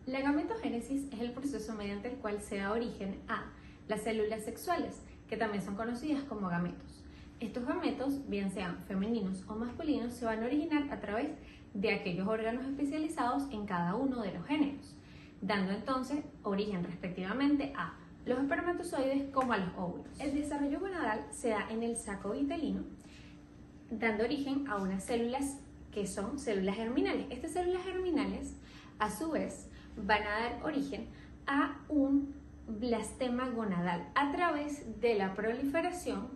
La gametogénesis es el proceso mediante el cual se da origen a las células sexuales, que también son conocidas como gametos. Estos gametos, bien sean femeninos o masculinos, se van a originar a través de aquellos órganos especializados en cada uno de los géneros, dando entonces origen respectivamente a los espermatozoides como a los óvulos. El desarrollo gonadal se da en el saco vitelino, dando origen a unas células que son células germinales. Estas células germinales, a su vez, van a dar origen a un blastema gonadal a través de la proliferación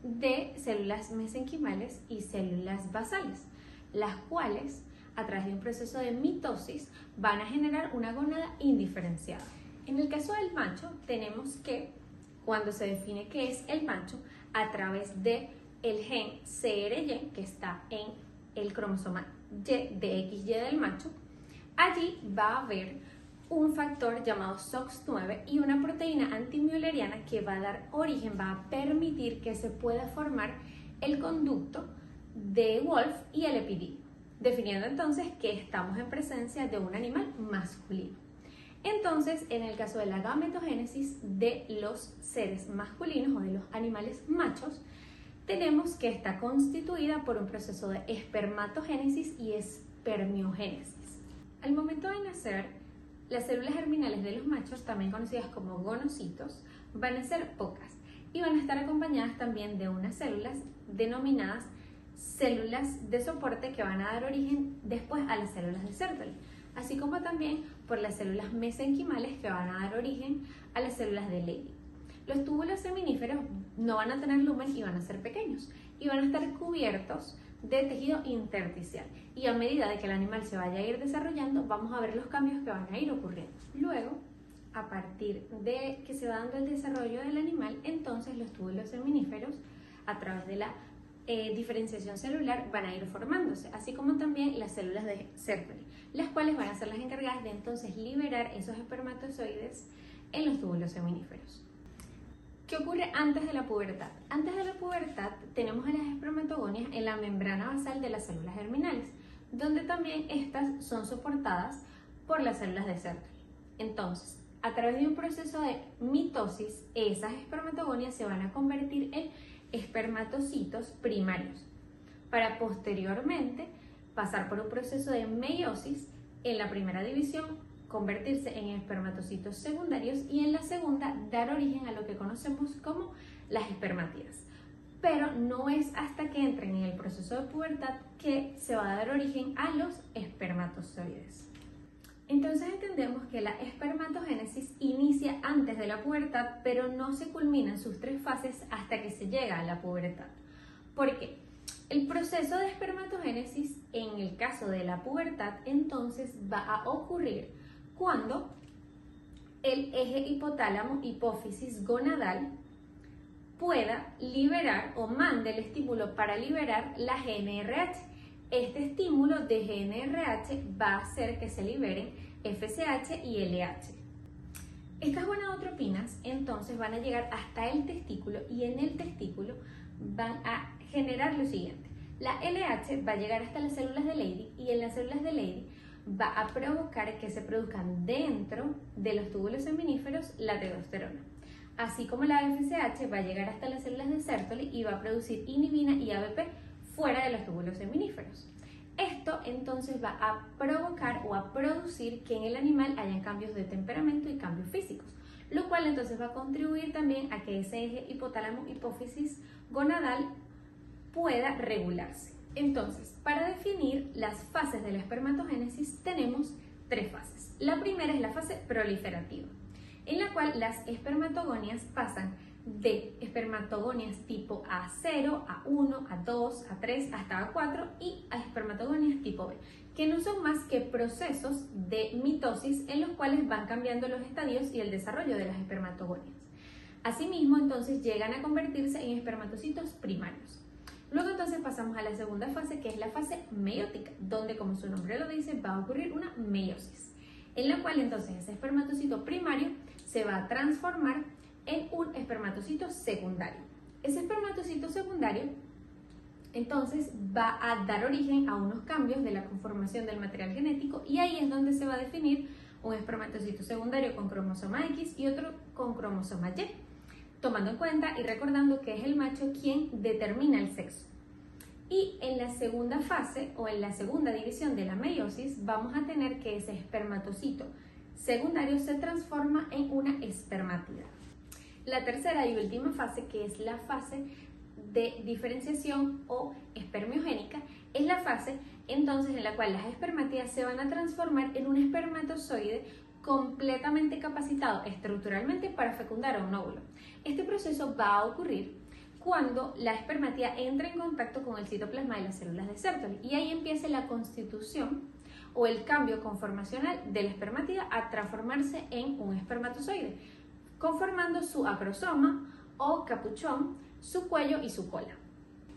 de células mesenquimales y células basales, las cuales, a través de un proceso de mitosis, van a generar una gónada indiferenciada. En el caso del macho, tenemos que, cuando se define qué es el macho, a través de el gen CRY, que está en el cromosoma Y de XY del macho, allí va a haber un factor llamado SOX9 y una proteína antimülleriana que va a dar origen, va a permitir que se pueda formar el conducto de Wolff y el epidídimo, definiendo entonces que estamos en presencia de un animal masculino. Entonces, en el caso de la gametogénesis de los seres masculinos o de los animales machos, tenemos que está constituida por un proceso de espermatogénesis y espermiogénesis. Al momento de nacer, las células germinales de los machos, también conocidas como gonocitos, van a ser pocas y van a estar acompañadas también de unas células denominadas células de soporte que van a dar origen después a las células de Sertoli, así como también por las células mesenquimales que van a dar origen a las células de Leydig. Los túbulos seminíferos no van a tener lumen y van a ser pequeños y van a estar cubiertos de tejido intersticial, y a medida de que el animal se vaya a ir desarrollando vamos a ver los cambios que van a ir ocurriendo. Luego, a partir de que se va dando el desarrollo del animal, entonces los túbulos seminíferos, a través de la diferenciación celular, van a ir formándose, así como también las células de Sertoli, las cuales van a ser las encargadas de entonces liberar esos espermatozoides en los túbulos seminíferos. ¿Qué ocurre antes de la pubertad? Antes de la pubertad tenemos a las espermatogonias en la membrana basal de las células germinales, donde también estas son soportadas por las células de Sertoli. Entonces, a través de un proceso de mitosis, esas espermatogonias se van a convertir en espermatocitos primarios, para posteriormente pasar por un proceso de meiosis en la primera división, convertirse en espermatocitos secundarios y en la segunda dar origen a lo que conocemos como las espermátidas. Pero no es hasta que entren en el proceso de pubertad que se va a dar origen a los espermatozoides. Entonces entendemos que la espermatogénesis inicia antes de la pubertad, pero no se culmina en sus 3 fases hasta que se llega a la pubertad. ¿Por qué? El proceso de espermatogénesis en el caso de la pubertad entonces va a ocurrir cuando el eje hipotálamo-hipófisis gonadal pueda liberar o mande el estímulo para liberar la GNRH. Este estímulo de GNRH va a hacer que se liberen FSH y LH. Estas gonadotropinas entonces van a llegar hasta el testículo y en el testículo van a generar lo siguiente. La LH va a llegar hasta las células de Leydig y en las células de Leydig va a provocar que se produzcan dentro de los túbulos seminíferos la testosterona. Así como la FSH va a llegar hasta las células de Sertoli y va a producir inhibina y ABP fuera de los túbulos seminíferos. Esto entonces va a provocar o a producir que en el animal hayan cambios de temperamento y cambios físicos, lo cual entonces va a contribuir también a que ese eje hipotálamo-hipófisis gonadal pueda regularse. Entonces, para definir las fases de la espermatogénesis tenemos 3 fases. La primera es la fase proliferativa, en la cual las espermatogonias pasan de espermatogonias tipo A0, A1, A2, A3 hasta A4 y a espermatogonias tipo B, que no son más que procesos de mitosis en los cuales van cambiando los estadios y el desarrollo de las espermatogonias. Asimismo, entonces llegan a convertirse en espermatocitos primarios. Luego entonces pasamos a la segunda fase, que es la fase meiótica, donde, como su nombre lo dice, va a ocurrir una meiosis, en la cual entonces ese espermatocito primario se va a transformar en un espermatocito secundario. Ese espermatocito secundario entonces va a dar origen a unos cambios de la conformación del material genético y ahí es donde se va a definir un espermatocito secundario con cromosoma X y otro con cromosoma Y, tomando en cuenta y recordando que es el macho quien determina el sexo. Y en la segunda fase o en la segunda división de la meiosis vamos a tener que ese espermatocito secundario se transforma en una espermátida. La tercera y última fase, que es la fase de diferenciación o espermiogénica, es la fase entonces en la cual las espermátidas se van a transformar en un espermatozoide completamente capacitado estructuralmente para fecundar a un óvulo. Este proceso va a ocurrir cuando la espermátida entra en contacto con el citoplasma de las células de Sertoli y ahí empieza la constitución o el cambio conformacional de la espermátida a transformarse en un espermatozoide, conformando su acrosoma o capuchón, su cuello y su cola.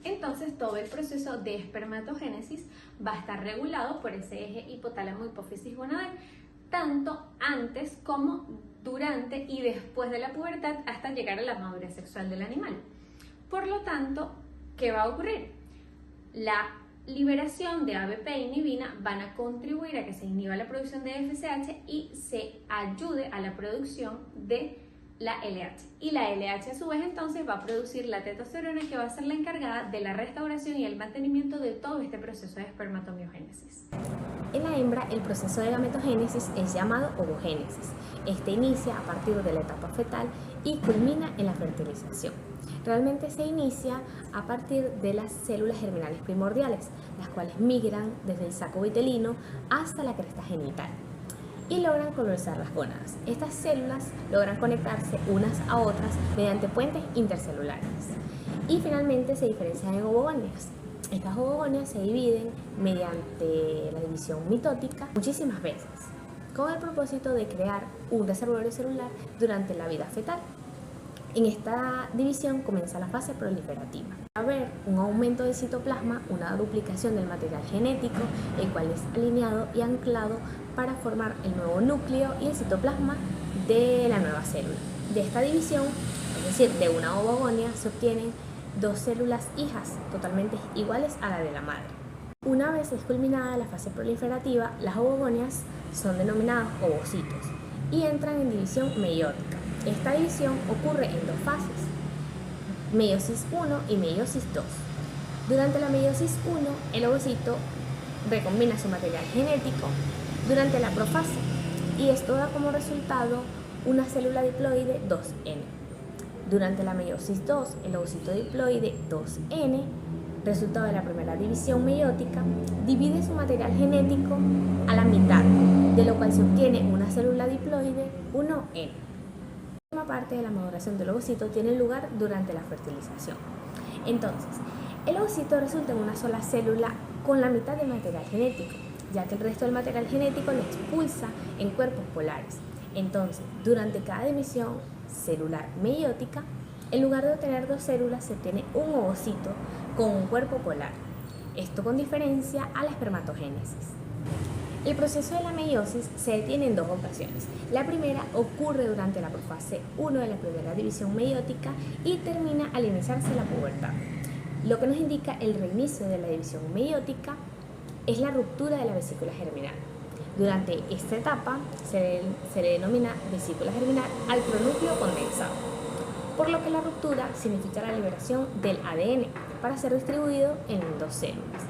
Entonces todo el proceso de espermatogénesis va a estar regulado por ese eje hipotálamo hipófisis gonadal, tanto antes como durante y después de la pubertad hasta llegar a la madurez sexual del animal. Por lo tanto, ¿qué va a ocurrir? La liberación de ABP e inhibina van a contribuir a que se inhiba la producción de FSH y se ayude a la producción de la LH. Y la LH a su vez entonces va a producir la testosterona, que va a ser la encargada de la restauración y el mantenimiento de todo este proceso de espermatomiogénesis. En la hembra, el proceso de gametogénesis es llamado ovogénesis. Este inicia a partir de la etapa fetal y culmina en la fertilización. Realmente se inicia a partir de las células germinales primordiales, las cuales migran desde el saco vitelino hasta la cresta genital y logran colonizar las gónadas. Estas células logran conectarse unas a otras mediante puentes intercelulares y finalmente se diferencian en ovogonias. Estas ovogonias se dividen mediante la división mitótica muchísimas veces, con el propósito de crear un reservorio celular durante la vida fetal. En esta división comienza la fase proliferativa. Va a haber un aumento del citoplasma, una duplicación del material genético, el cual es alineado y anclado para formar el nuevo núcleo y el citoplasma de la nueva célula. De esta división, es decir, de una ovogonia, se obtienen dos células hijas totalmente iguales a la de la madre. Una vez es culminada la fase proliferativa, las ovogonias son denominadas ovocitos y entran en división meiótica. Esta división ocurre en dos fases, meiosis 1 y meiosis 2. Durante la meiosis 1, el ovocito recombina su material genético durante la profase y esto da como resultado una célula diploide 2N. Durante la meiosis 2, el ovocito diploide 2N, resultado de la primera división meiótica, divide su material genético a la mitad, de lo cual se obtiene una célula diploide 1N. La última parte de la maduración del ovocito tiene lugar durante la fertilización. Entonces, el ovocito resulta en una sola célula con la mitad del material genético, ya que el resto del material genético lo expulsa en cuerpos polares. Entonces, durante cada división celular meiótica, en lugar de obtener dos células, se obtiene un ovocito con un cuerpo polar. Esto con diferencia a la espermatogénesis. El proceso de la meiosis se detiene en dos ocasiones. La primera ocurre durante la profase 1 de la primera división meiótica y termina al iniciarse la pubertad. Lo que nos indica el reinicio de la división meiótica es la ruptura de la vesícula germinal. Durante esta etapa se le denomina vesícula germinal al pronúcleo condensado, por lo que la ruptura significa la liberación del ADN para ser distribuido en dos células.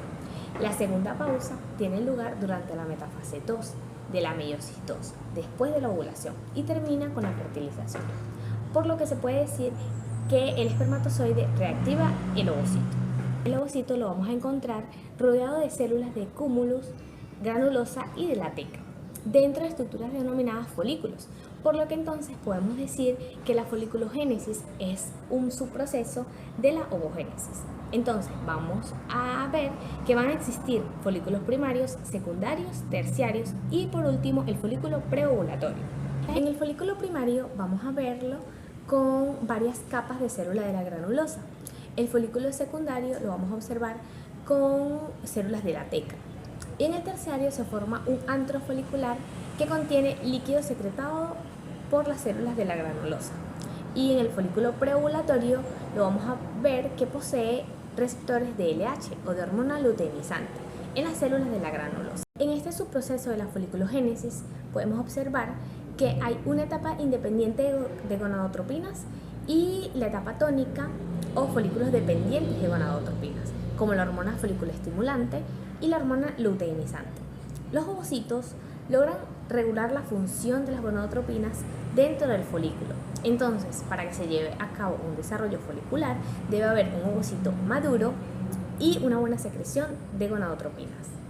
La segunda pausa tiene lugar durante la metafase 2 de la meiosis 2, después de la ovulación, y termina con la fertilización, por lo que se puede decir que el espermatozoide reactiva el ovocito. El ovocito lo vamos a encontrar rodeado de células de cúmulus, granulosa y de la teca, dentro de estructuras denominadas folículos, por lo que entonces podemos decir que la foliculogénesis es un subproceso de la ovogénesis. Entonces vamos a ver que van a existir folículos primarios, secundarios, terciarios y por último el folículo preovulatorio. En el folículo primario vamos a verlo con varias capas de célula de la granulosa. El folículo secundario lo vamos a observar con células de la teca. Y en el terciario se forma un antro folicular que contiene líquido secretado por las células de la granulosa. Y en el folículo preovulatorio lo vamos a ver que posee receptores de LH o de hormona luteinizante en las células de la granulosa. En este subproceso de la foliculogénesis podemos observar que hay una etapa independiente de gonadotropinas y la etapa tónica o folículos dependientes de gonadotropinas, como la hormona folículo estimulante y la hormona luteinizante. Los ovocitos logran regular la función de las gonadotropinas dentro del folículo. Entonces, para que se lleve a cabo un desarrollo folicular, debe haber un ovocito maduro y una buena secreción de gonadotropinas.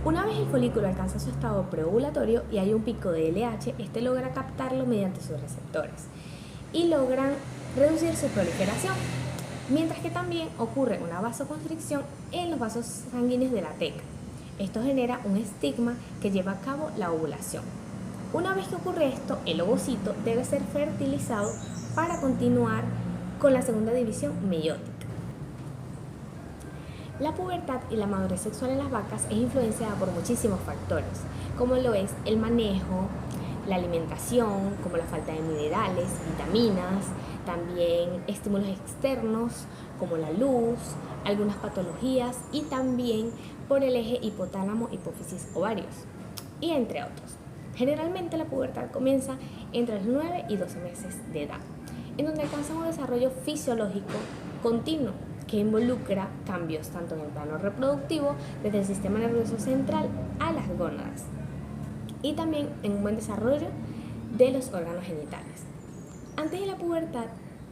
Una vez el folículo alcanza su estado preovulatorio y hay un pico de LH, este logra captarlo mediante sus receptores y logran reducir su proliferación, mientras que también ocurre una vasoconstricción en los vasos sanguíneos de la teca. Esto genera un estigma que lleva a cabo la ovulación. Una vez que ocurre esto, el ovocito debe ser fertilizado para continuar con la segunda división meiótica. La pubertad y la madurez sexual en las vacas es influenciada por muchísimos factores, como lo es el manejo, la alimentación, como la falta de minerales, vitaminas, también estímulos externos como la luz, algunas patologías y también por el eje hipotálamo, hipófisis, ovarios y entre otros. Generalmente la pubertad comienza entre los 9 y 12 meses de edad, en donde alcanza un desarrollo fisiológico continuo que involucra cambios tanto en el plano reproductivo, desde el sistema nervioso central a las gónadas, y también en un buen desarrollo de los órganos genitales. Antes de la pubertad,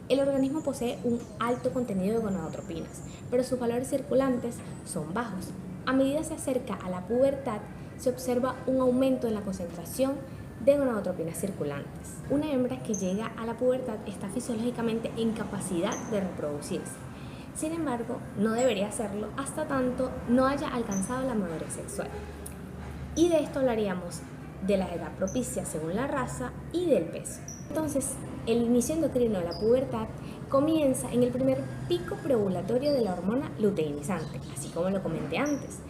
el organismo posee un alto contenido de gonadotropinas, pero sus valores circulantes son bajos. A medida que se acerca a la pubertad, se observa un aumento en la concentración de gonadotropinas circulantes. Una hembra que llega a la pubertad está fisiológicamente en capacidad de reproducirse. Sin embargo, no debería hacerlo hasta tanto no haya alcanzado la madurez sexual. Y de esto hablaríamos de la edad propicia según la raza y del peso. Entonces, el inicio endocrino de la pubertad comienza en el primer pico preovulatorio de la hormona luteinizante, así como lo comenté antes.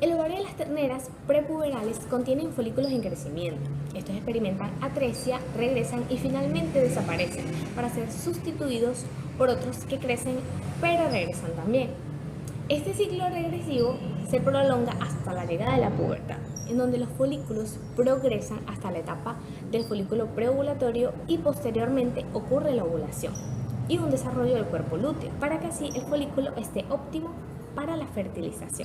El ovario de las terneras prepuberales contienen folículos en crecimiento. Estos experimentan atresia, regresan y finalmente desaparecen para ser sustituidos por otros que crecen pero regresan también. Este ciclo regresivo se prolonga hasta la llegada de la pubertad, en donde los folículos progresan hasta la etapa del folículo preovulatorio y posteriormente ocurre la ovulación y un desarrollo del cuerpo lúteo, para que así el folículo esté óptimo para la fertilización.